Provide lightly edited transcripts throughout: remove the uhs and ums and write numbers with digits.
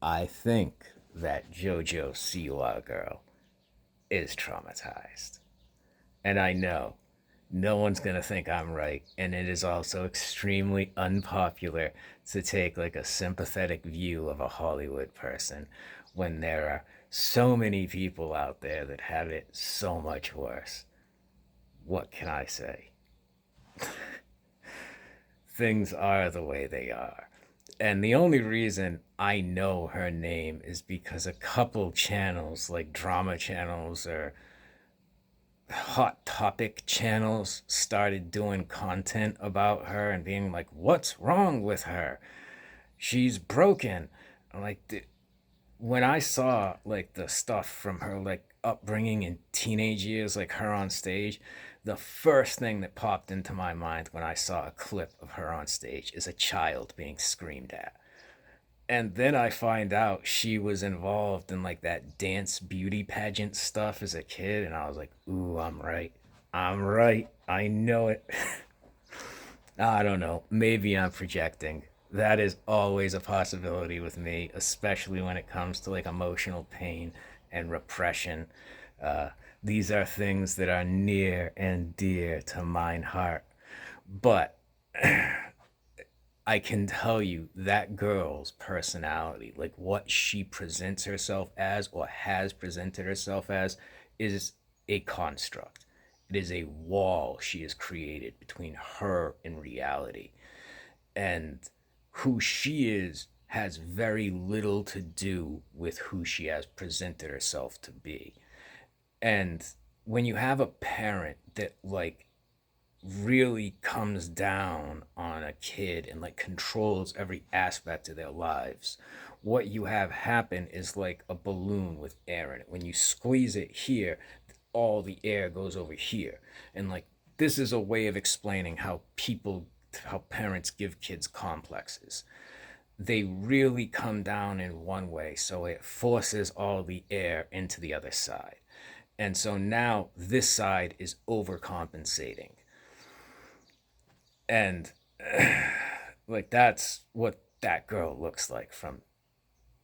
I think that Jojo Siwa girl is traumatized. And I know no one's going to think I'm right. And it is also extremely unpopular to take like a sympathetic view of a Hollywood person when there are so many people out there that have it so much worse. What can I say? Things are the way they are. And the only reason I know her name is because a couple channels, like drama channels or hot topic channels, started doing content about her and being like, what's wrong with her? She's broken. Like, when I saw like the stuff from her like upbringing in teenage years, like her on stage, the first thing that popped into my mind when I saw a clip of her on stage is a child being screamed at. And then I find out she was involved in like that dance beauty pageant stuff as a kid, and I was like, ooh, I'm right. I'm right. I know it. I don't know. Maybe I'm projecting. That is always a possibility with me, especially when it comes to like emotional pain and repression. Uh, these are things that are near and dear to mine heart. But I can tell you that girl's personality, like what she presents herself as or has presented herself as, is a construct. It is a wall she has created between her and reality. And who she is has very little to do with who she has presented herself to be. And when you have a parent that like really comes down on a kid and like controls every aspect of their lives, what you have happen is like a balloon with air in it. When you squeeze it here, all the air goes over here. And like this is a way of explaining how parents give kids complexes. They really come down in one way, so it forces all the air into the other side. And so now this side is overcompensating. And like that's what that girl looks like from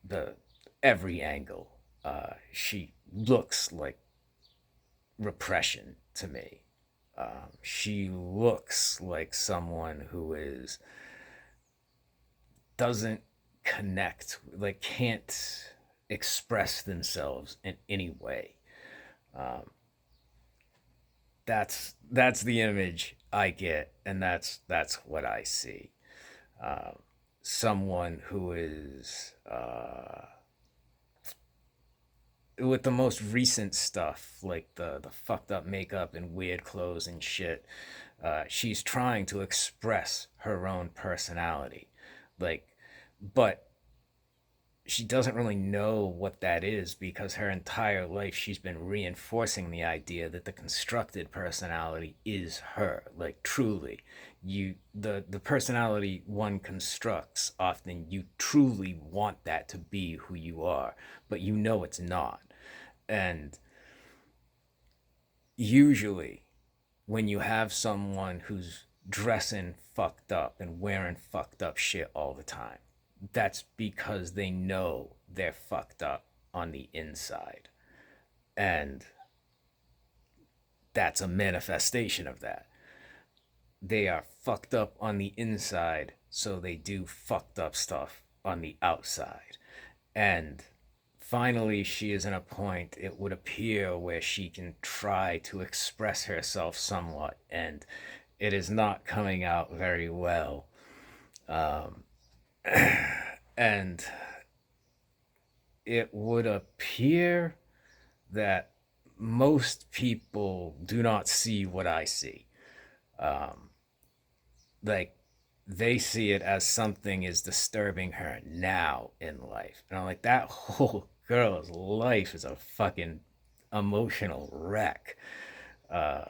the every angle. She looks like repression to me. She looks like someone who is doesn't connect, like can't express themselves in any way. Um, that's the image I get, and that's what I see. Um, Someone who is with the most recent stuff, like the fucked up makeup and weird clothes and shit. She's trying to express her own personality, like, but she doesn't really know what that is because her entire life she's been reinforcing the idea that the constructed personality is her, like truly. The personality one constructs, often you truly want that to be who you are, but you know it's not. And usually when you have someone who's dressing fucked up and wearing fucked up shit all the time, that's because they know they're fucked up on the inside. And that's a manifestation of that. They are fucked up on the inside, so they do fucked up stuff on the outside. And finally, she is in a point, it would appear, where she can try to express herself somewhat, and it is not coming out very well. Um, and it would appear that most people do not see what I see. Um, like they see it as something is disturbing her now in life. And I'm like, that whole girl's life is a fucking emotional wreck. Uh,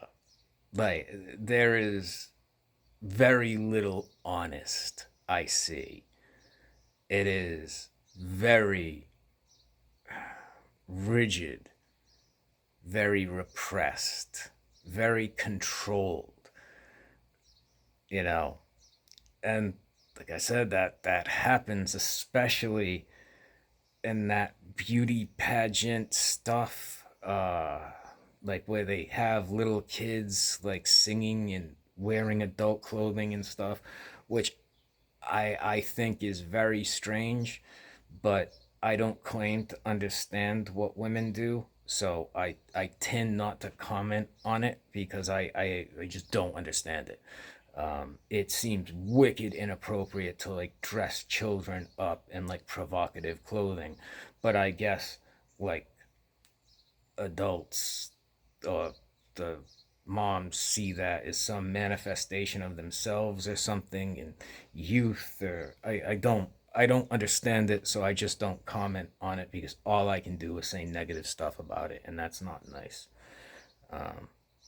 like there is very little honest I see. It is very rigid, very repressed, very controlled, you know. And like I said, that happens especially and that beauty pageant stuff, like where they have little kids like singing and wearing adult clothing and stuff, which I think is very strange, but I don't claim to understand what women do. So I tend not to comment on it because I just don't understand it. It seems wicked inappropriate to like dress children up in like provocative clothing, but I guess like adults or the moms see that as some manifestation of themselves or something in youth, or I don't understand it, so I just don't comment on it because all I can do is say negative stuff about it, and that's not nice.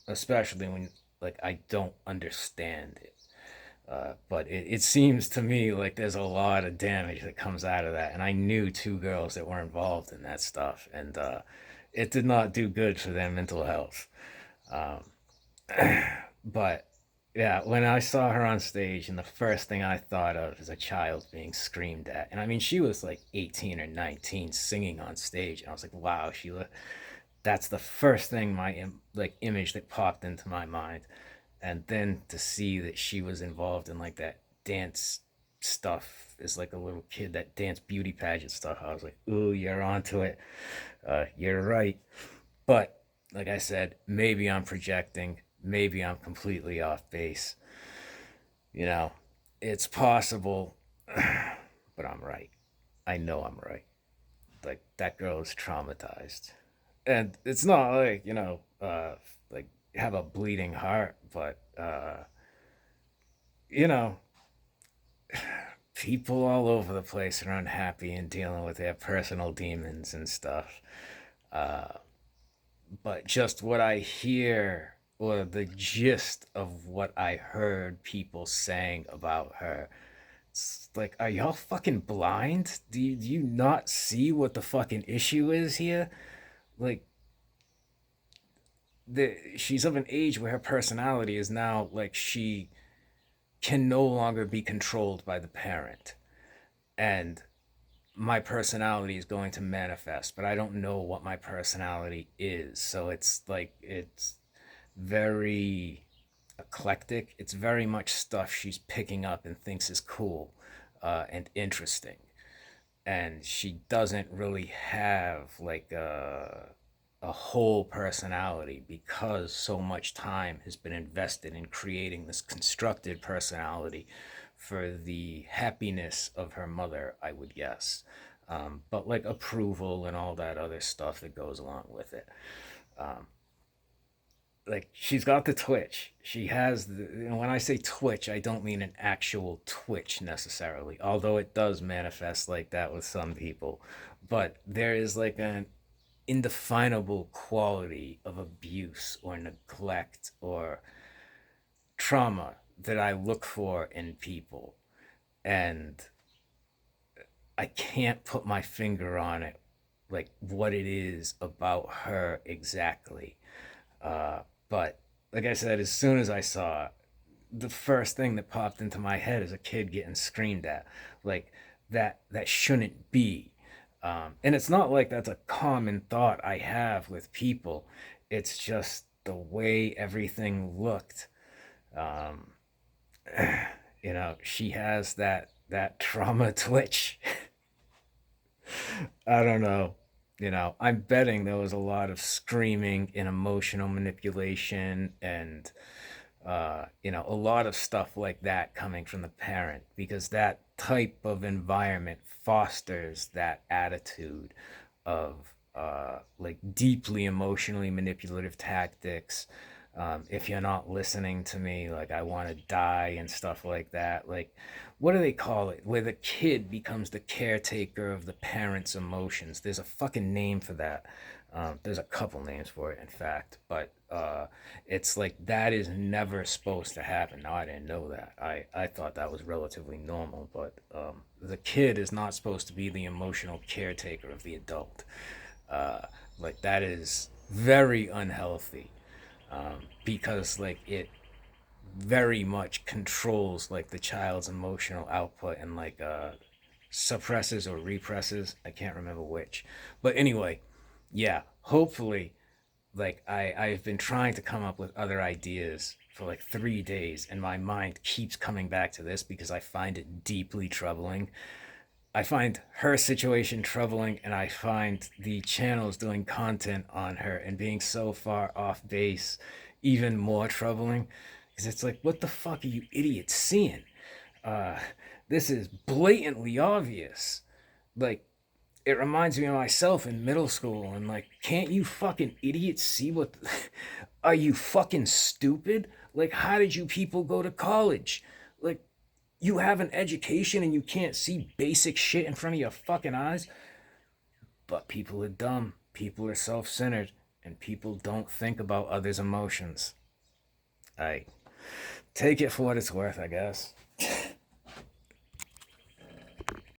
Especially when like I don't understand it. But it seems to me like there's a lot of damage that comes out of that. And I knew two girls that were involved in that stuff. And it did not do good for their mental health. But yeah, when I saw her on stage, and the first thing I thought of is a child being screamed at. And I mean, she was like 18 or 19 singing on stage. And I was like, wow, Sheila, that's the first thing like image that popped into my mind. And then to see that she was involved in like that dance stuff as like a little kid, that dance beauty pageant stuff, I was like, ooh, you're onto it. You're right. But like I said, maybe I'm projecting, maybe I'm completely off base. You know, it's possible, but I'm right. I know I'm right. Like that girl is traumatized, and it's not like like have a bleeding heart, but you know, people all over the place are unhappy and dealing with their personal demons and stuff. But just what I hear, or the gist of what I heard people saying about her, it's like, are y'all fucking blind? Do you not see what the fucking issue is here? Like, she's of an age where her personality is now like she can no longer be controlled by the parent. And my personality is going to manifest, but I don't know what my personality is. So it's like, it's very eclectic. It's very much stuff she's picking up and thinks is cool and interesting. And she doesn't really have like a whole personality because so much time has been invested in creating this constructed personality for the happiness of her mother, I would guess. But like approval and all that other stuff that goes along with it. Like she's got the twitch. She has when I say twitch, I don't mean an actual twitch necessarily, although it does manifest like that with some people. But there is like an indefinable quality of abuse or neglect or trauma that I look for in people. And I can't put my finger on it, like what it is about her exactly. But like I said, as soon as I saw it, the first thing that popped into my head is a kid getting screamed at. Like that shouldn't be. And it's not like that's a common thought I have with people. It's just the way everything looked. Um, she has that trauma twitch. I don't know. I'm betting there was a lot of screaming and emotional manipulation and a lot of stuff like that coming from the parent because that type of environment fosters that attitude of like deeply emotionally manipulative tactics. If you're not listening to me, like I want to die and stuff like that. Like, what do they call it? Where the kid becomes the caretaker of the parent's emotions. There's a fucking name for that. There's a couple names for it, in fact, but it's like that is never supposed to happen. Now, I didn't know that. I thought that was relatively normal, but the kid is not supposed to be the emotional caretaker of the adult. Uh, like, that is very unhealthy because, like, it very much controls, like, the child's emotional output and, like, suppresses or represses. I can't remember which. But anyway, yeah, hopefully, like I've been trying to come up with other ideas for like 3 days, and my mind keeps coming back to this because I find it deeply troubling. I find her situation troubling, and I find the channels doing content on her and being so far off base even more troubling. Because it's like, what the fuck are you idiots seeing? Uh, this is blatantly obvious. Like, it reminds me of myself in middle school, and like, can't you fucking idiots see what? Are you fucking stupid? Like, how did you people go to college? Like, you have an education and you can't see basic shit in front of your fucking eyes? But people are dumb, people are self centered, and people don't think about others' emotions. I take it for what it's worth, I guess.